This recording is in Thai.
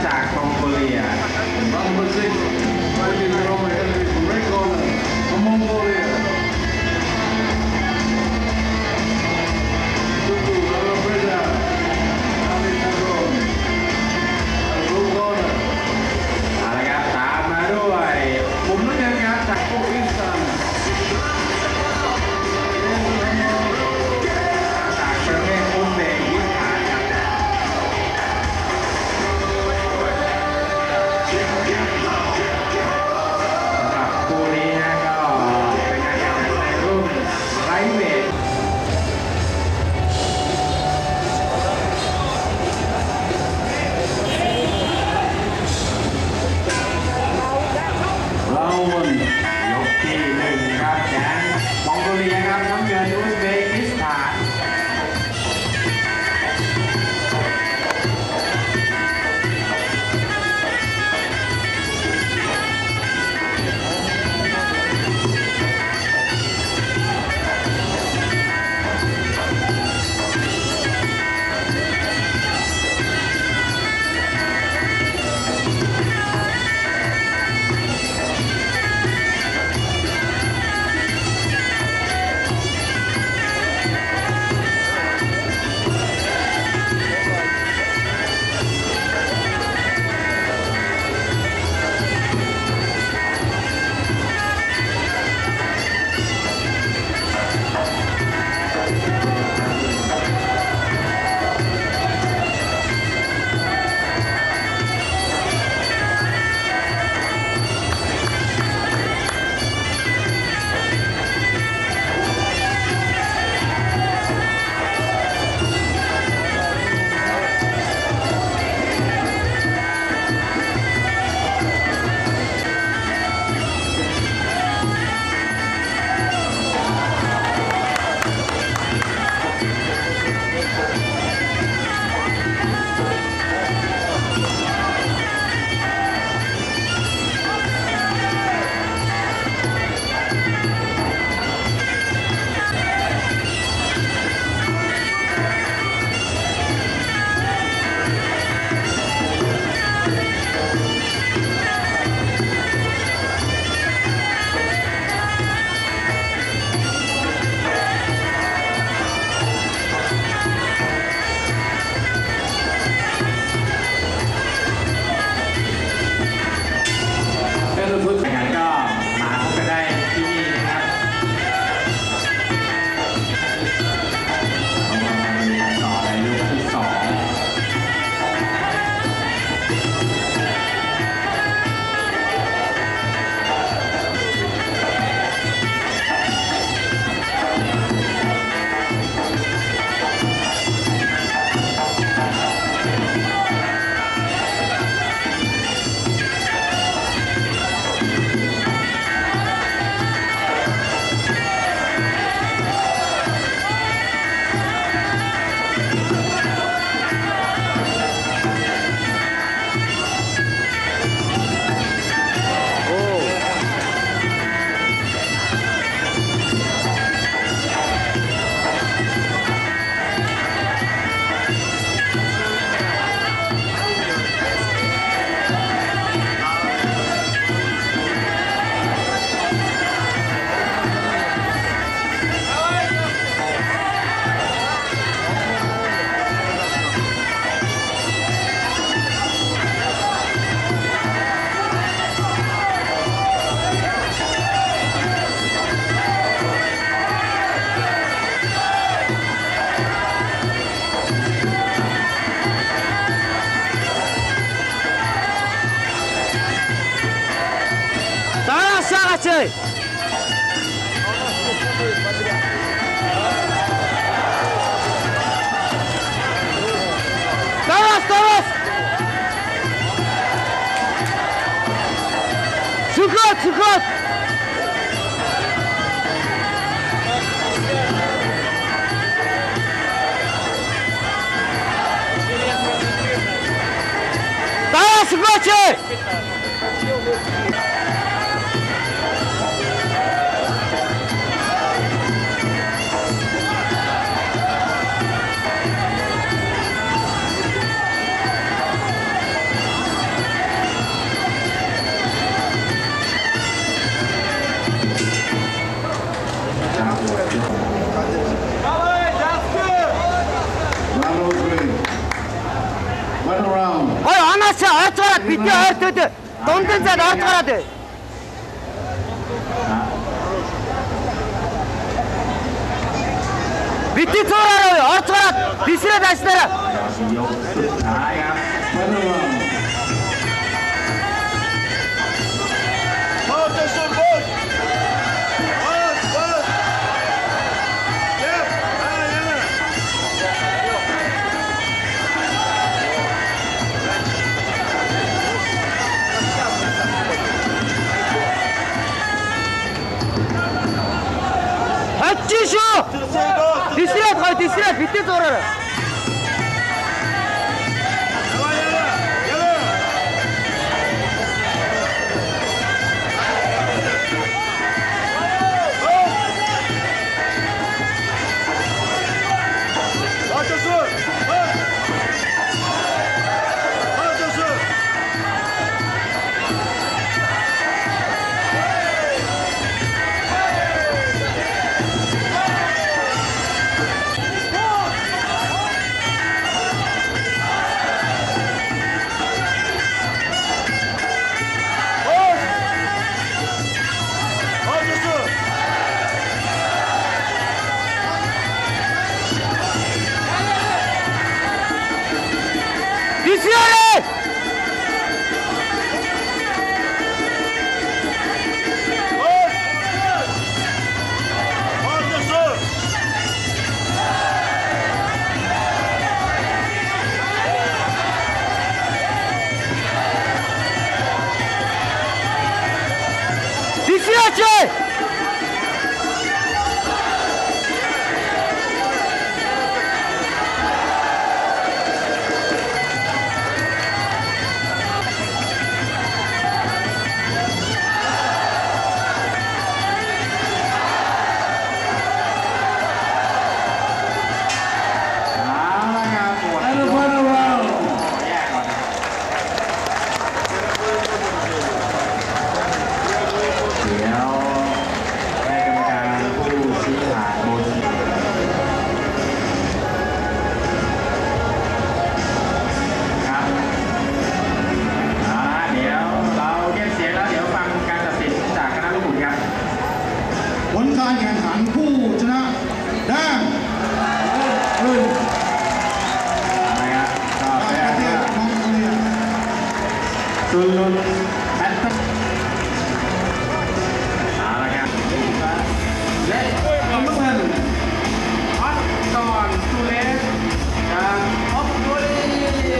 จากมองโกเลีย Number 6, fighting from a red corner from Mongolia. Tutu, Lala Preda, Ali Tagore, blue corner. เอาละครับตามมาด้วยมุมน้ำเงินครับจาก Pakistan. จากประเทศอุซเบกิสถานครับสำหรับคู่นี้นะก็เป็นการแข่งขันในรุ่นไลท์เวท Round 1. ยกที่หนึ่งครับแดนมองโกเลียครับน้ำเงินอุซเบกิสถาน Coy. Terus, terus. Sukut, sukut. Terus, sukut, cuy. Tarafçı artı var. Bitti artı ödü. Dondun sen artı var hadi. Bitti sonra artı var. Disine taşlara. ยกสุดท้ายครับ Final round. Hacı şu. Disine koy disine. Bitti sonra. Disine. Disine açın. And the final round. แยกก่อนเดี๋ยวให้กรรมการผู้ชี้ขาดบนครับเดี๋ยวเราเรียกเสียงแล้วเดี๋ยวฟังการตัดสินจากคณะลูกหมุนครับ ผลการแข่งขันผู้ชนะแดงรุ่น นะครับก็ ป เป็น ระเทศมองโกเลีย ตุลุนแบทเทิลเอาละครับและ